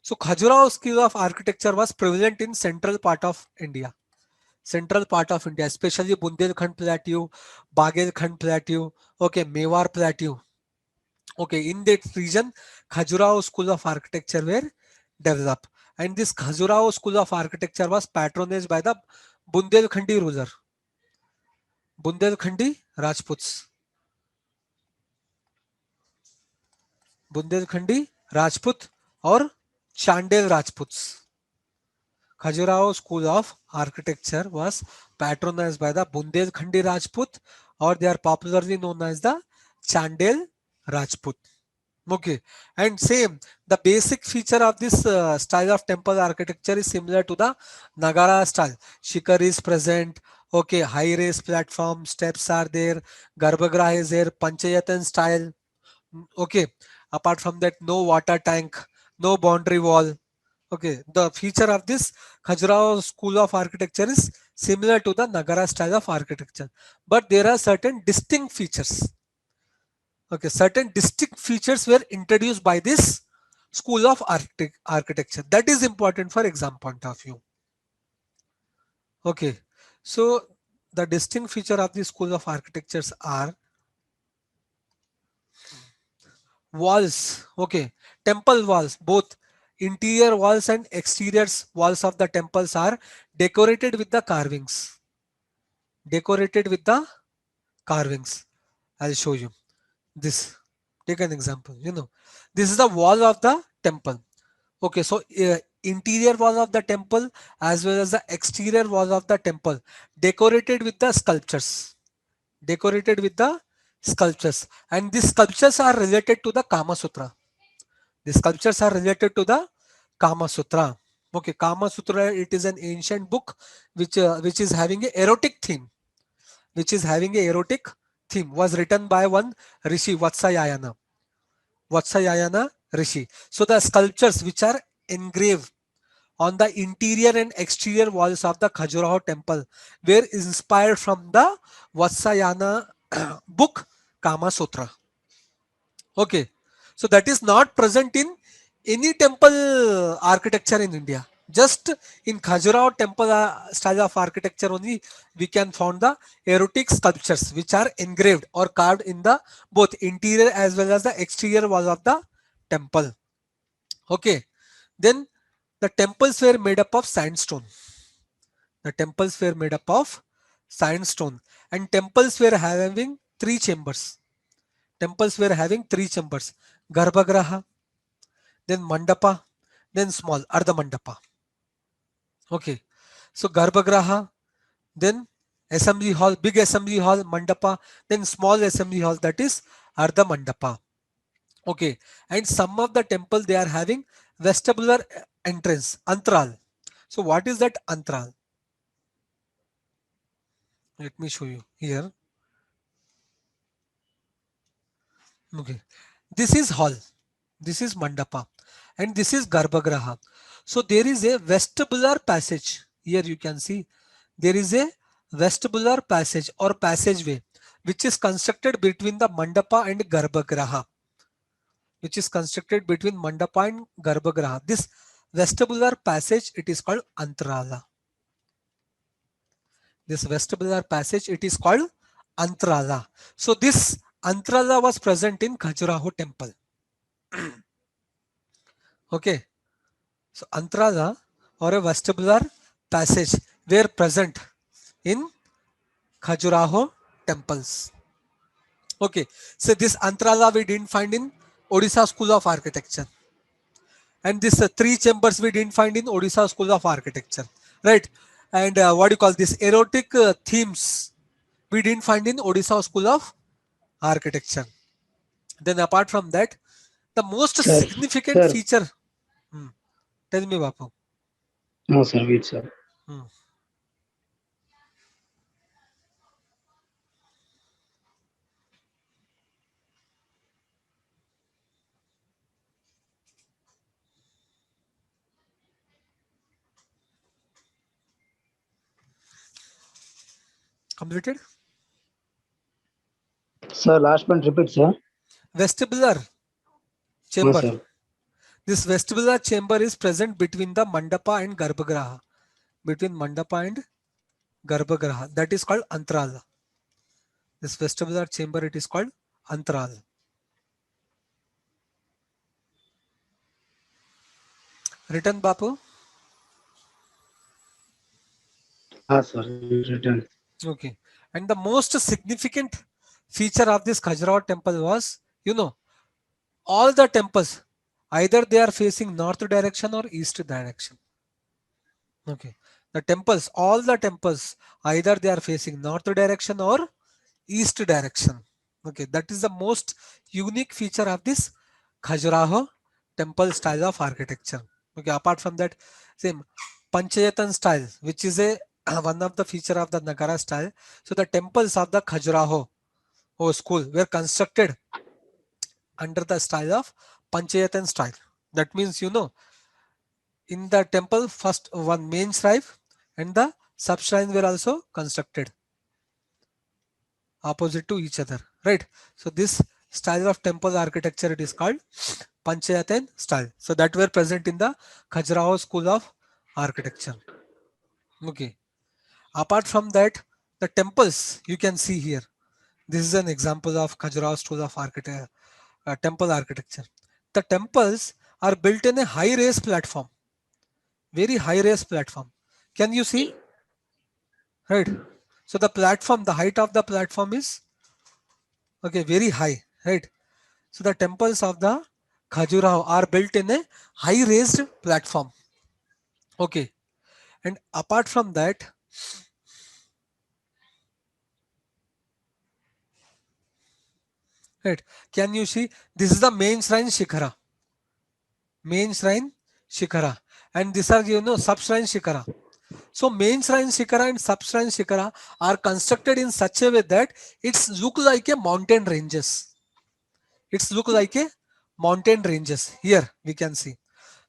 So Khajuraho school of architecture was prevalent in central part of India. Central part of India, especially Bundelkhand Plateau, Bagelkhand Plateau, okay, Mewar Plateau. Okay, in that region, Khajuraho school of architecture were developed. And this Khajuraho school of architecture was patronized by the Bundelkhandi ruler, Bundelkhandi Rajputs. Bundelkhandi Rajput or Chandel Rajputs. Khajuraho School of Architecture was patronized by the Bundelkhandi Rajput, or they are popularly known as the Chandel Rajput. Okay, and same, the basic feature of this style of temple architecture is similar to the Nagara style. Shikhar is present, okay, high raised platform, steps are there, Garbhagriha is there, Panchayatan style, okay. Apart from that, no water tank, no boundary wall. Okay, the feature of this Khajuraho school of architecture is similar to the Nagara style of architecture, but there are certain distinct features. Okay, certain distinct features were introduced by this school of architecture. That is important for exam point of view. Okay, so the distinct feature of the school of architectures are walls. Okay, temple walls, both interior walls and exterior walls of the temples are decorated with the carvings. Decorated with the carvings. I'll show you this. Take an example. This is the wall of the temple. Okay, so interior wall of the temple as well as the exterior wall of the temple decorated with the sculptures. Decorated with the sculptures, and these sculptures are related to the Kama Sutra. The sculptures are related to the Kama Sutra. Okay, Kama Sutra, it is an ancient book which is having a erotic theme. Which is having a erotic theme. Was written by one Rishi Vatsayana. Vatsayana Rishi. So the sculptures which are engraved on the interior and exterior walls of the Khajuraho temple were inspired from the Vatsayana book Kama Sutra. Okay, so that is not present in any temple architecture in India. Just in Khajuraho temple style of architecture only we can find the erotic sculptures which are engraved or carved in the both interior as well as the exterior wall of the temple. Okay, then the temples were made up of sandstone. The temples were made up of sandstone, and temples were having three chambers. Temples were having three chambers: Garbhagriha, then Mandapa, then small Ardha Mandapa. Okay, so Garbhagriha, then assembly hall, big assembly hall, Mandapa, then small assembly hall, that is Ardha Mandapa. Okay, and some of the temple they are having vestibular entrance, antral. So what is that antral? Let me show you here. Okay, this is hall, this is Mandapa, and this is Garbhagriha. So there is a vestibular passage. Here you can see there is a vestibular passage or passageway which is constructed between the Mandapa and Garbhagriha. Which is constructed between Mandapa and Garbhagriha. This vestibular passage, it is called Antarala. This vestibular passage, it is called Antarala. So this Antarala was present in Khajuraho temple. Okay. So Antarala or a vestibular passage were present in Khajuraho temples. Okay. So this Antarala we didn't find in Odisha School of Architecture. And this three chambers we didn't find in Odisha School of Architecture. Right. And what do you call this? Erotic themes we didn't find in Odisha School of Architecture. Then apart from that, the most Sir, significant sir. feature. Hmm, tell me, Bapu. No, sir, wait, sir. Hmm, completed? Sir, last one repeat, sir. Vestibular No, chamber. sir. This vestibular chamber is present between the mandapa and garbhagriha. Between mandapa and garbhagriha, that is called antral. This vestibular chamber, it is called antral. Written, Bapu? Sir, written. Okay. And the most significant feature of this Khajuraho temple was, all the temples, either they are facing north direction or east direction. Okay. The temples, all the temples, either they are facing north direction or east direction. Okay. That is the most unique feature of this Khajuraho temple style of architecture. Okay. Apart from that, same Panchayatan style, which is a one of the feature of the Nagara style. So the temples of the Khajuraho school were constructed under the style of Panchayatan style. That means, in the temple, first one main shrine and the sub shrine were also constructed opposite to each other, right? So this style of temple architecture, it is called Panchayatan style. So that were present in the Khajuraho school of architecture. Okay. Apart from that, the temples you can see here. This is an example of Khajuraho school of temple architecture. The temples are built in a high raised platform, very high raised platform. Can you see? Right. So the platform, the height of the platform is okay, very high, right? So the temples of the Khajuraho are built in a high raised platform. Okay. And apart from that, right, can you see this is the main shrine Shikhara. Main shrine Shikhara. And these are, sub shrine Shikhara. So main shrine Shikhara and sub shrine Shikhara are constructed in such a way that it's look like a mountain ranges. It's look like a mountain ranges. Here we can see.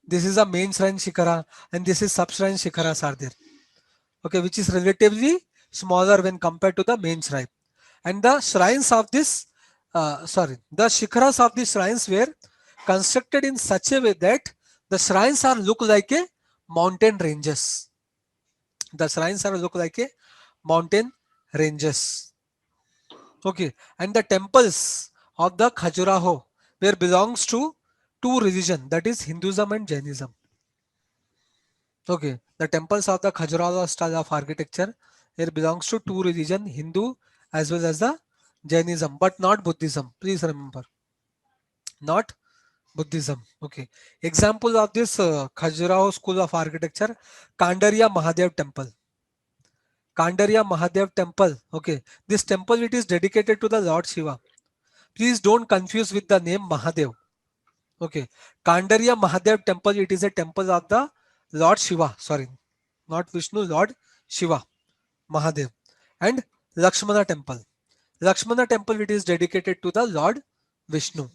This is a main shrine Shikhara and this is sub shrine Shikharas are there. Okay, which is relatively smaller when compared to the main shrine. And the shrines of this, the Shikharas of these shrines were constructed in such a way that the shrines are look like a mountain ranges. The shrines are look like a mountain ranges. Okay, and the temples of the Khajuraho where belongs to two religion, that is Hinduism and Jainism. Okay, the temples of the Khajuraho style of architecture here belongs to two religion, Hindu as well as the Jainism, but not Buddhism. Please remember, not Buddhism. Okay, example of this Khajuraho school of architecture, Kandaria Mahadev temple. Kandaria Mahadev temple. Okay, this temple, it is dedicated to the Lord Shiva. Please don't confuse with the name Mahadev. Okay, Kandaria Mahadev temple, it is a temple of the Lord Shiva. Sorry, not Vishnu, Lord Shiva, Mahadev. And Lakshmana temple. Lakshmana temple, it is dedicated to the Lord Vishnu.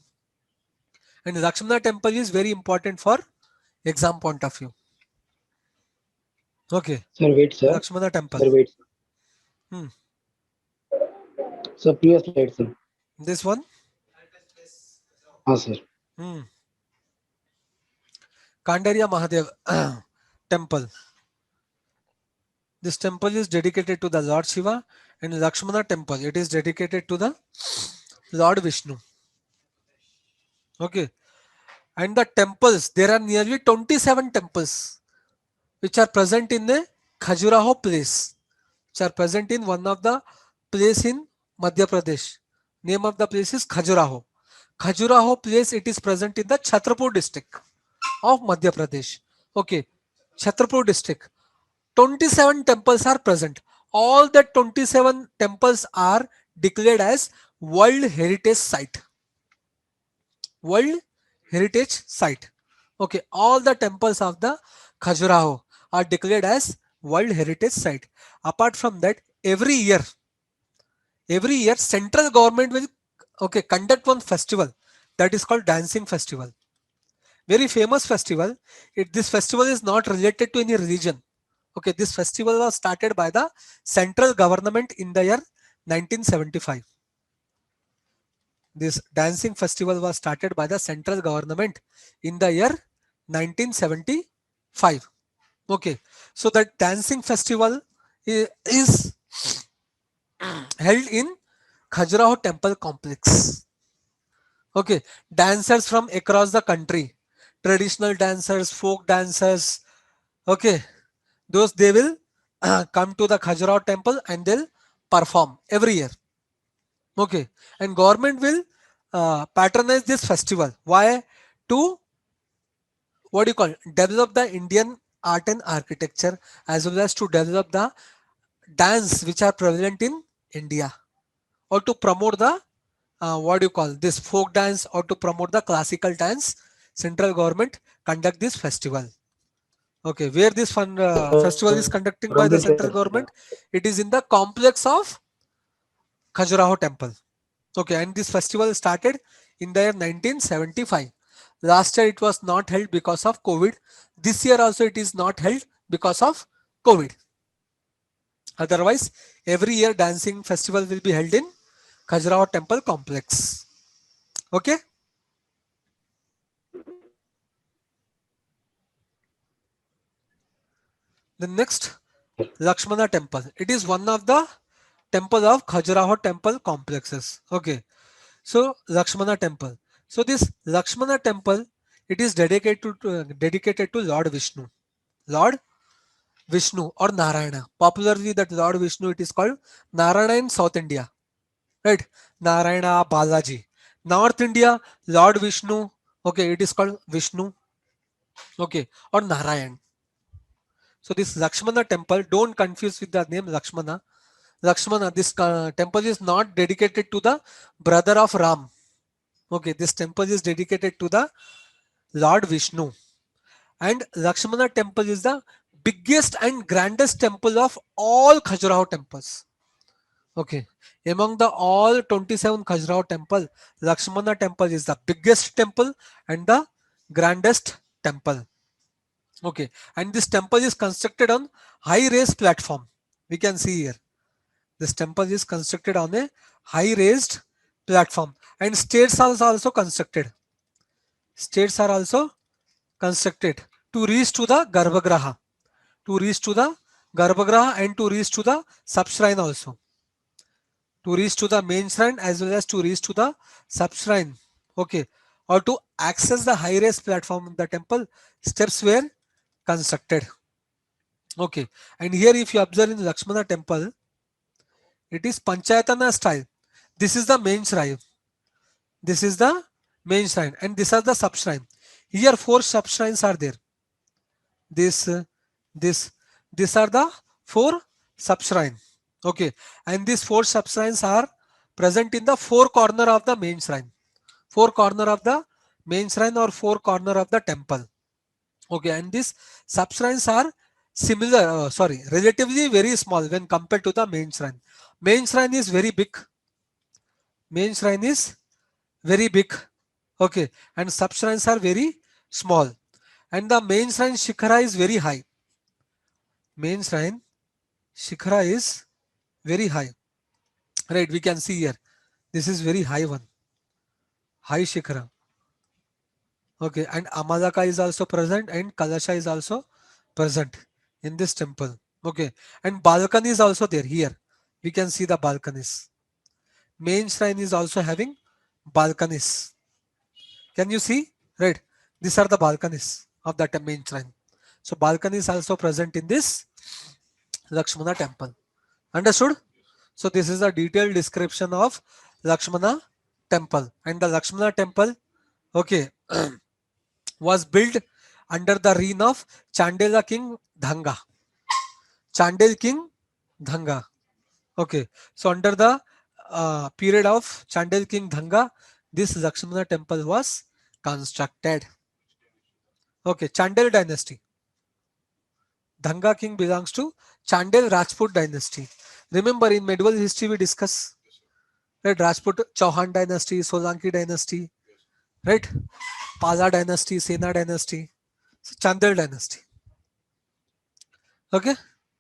And Lakshmana temple is very important for exam point of view. Okay, Sir, wait, sir. Lakshmana temple. Sir, wait. Hmm. Sir, previous slide, sir. This one. Sir. Hmm. Kandaria Mahadev temple. This temple is dedicated to the Lord Shiva, and Lakshmana temple, it is dedicated to the Lord Vishnu. Okay. And the temples, there are nearly 27 temples which are present in the Khajuraho place, which are present in one of the place in Madhya Pradesh. Name of the place is Khajuraho. Khajuraho place, it is present in the Chhatrapur district of Madhya Pradesh. Okay, Chhatrapur district. 27 temples are present. All the 27 temples are declared as World Heritage Site. World Heritage Site. Okay, all the temples of the Khajuraho are declared as World Heritage Site. Apart from that, every year central government will conduct one festival that is called Dancing Festival. Very famous festival. This festival is not related to any religion. Okay, this festival was started by the central government in the year 1975. This dancing festival was started by the central government in the year 1975. Okay, so that dancing festival is held in Khajuraho temple complex. Okay, dancers from across the country, traditional dancers, folk dancers, okay, those they will come to the Khajuraho temple and they'll perform every year. Okay, and government will patronize this festival. Why? To what do you call develop the Indian art and architecture, as well as to develop the dance which are prevalent in India, or to promote the what do you call this folk dance, or to promote the classical dance. Central government conduct this festival. Okay, where this fun festival is conducting by the Olympic central festival. government, it is in the complex of Khajuraho temple. Okay, and this festival started in the year 1975. Last year it was not held because of COVID. This year also it is not held because of COVID. Otherwise, every year dancing festival will be held in Khajuraho temple complex. Okay. The next, Lakshmana temple. It is one of the temple of Khajuraho temple complexes. Okay. So Lakshmana temple. So this Lakshmana temple, it is dedicated to Lord Vishnu. Lord Vishnu or Narayana. Popularly, that Lord Vishnu, it is called Narayana in South India, right? Narayana, Balaji. North India, Lord Vishnu. Okay, it is called Vishnu. Okay, or Narayan. So this Lakshmana temple, don't confuse with the name Lakshmana. Lakshmana, this temple is not dedicated to the brother of Ram. Okay, this temple is dedicated to the Lord Vishnu. And Lakshmana temple is the biggest and grandest temple of all Khajuraho temples. Okay, among the all 27 Khajuraho temple, Lakshmana temple is the biggest temple and the grandest temple. Okay, and this temple is constructed on high raised platform. We can see here. This temple is constructed on a high raised platform, and stairs are also constructed. Stairs are also constructed to reach to the Garbhagraha, to reach to the Garbhagraha and to reach to the sub shrine also, to reach to the main shrine as well as to reach to the sub shrine. Okay, or to access the high raised platform of the temple, steps were constructed. Okay, and here if you observe in Lakshmana temple, it is Panchayatana style. This is the main shrine. This is the main shrine, and these are the sub shrine. Here four sub shrines are there. This, this, these are the four sub shrine. Okay, and these four sub shrines are present in the four corner of the main shrine. Four corner of the main shrine or four corner of the temple. Okay, and these sub shrines are similar. Sorry, relatively very small when compared to the main shrine. Main shrine is very big. Main shrine is very big. Okay, and sub shrines are very small. And the main shrine Shikhara is very high. Main shrine Shikhara is very high. Right, we can see here. This is very high one. High Shikhara. Okay, and Amadaka is also present and Kalasha is also present in this temple. Okay, and balcony is also there here. We can see the balconies. Main shrine is also having balconies. Can you see? Right. These are the balconies of that main shrine. So balcony is also present in this Lakshmana temple. Understood? So this is a detailed description of Lakshmana temple. And the Lakshmana temple, okay, was built under the reign of Chandela king Dhanga. Chandel king Dhanga. Okay. So under the period of Chandel king Dhanga, this Lakshmana temple was constructed. Okay, Chandel dynasty. Dhanga king belongs to Chandel Rajput dynasty. Remember in medieval history we discuss, right? Rajput Chauhan dynasty, Solanki dynasty, right? Pala dynasty, Sena dynasty, so Chandel dynasty. Okay.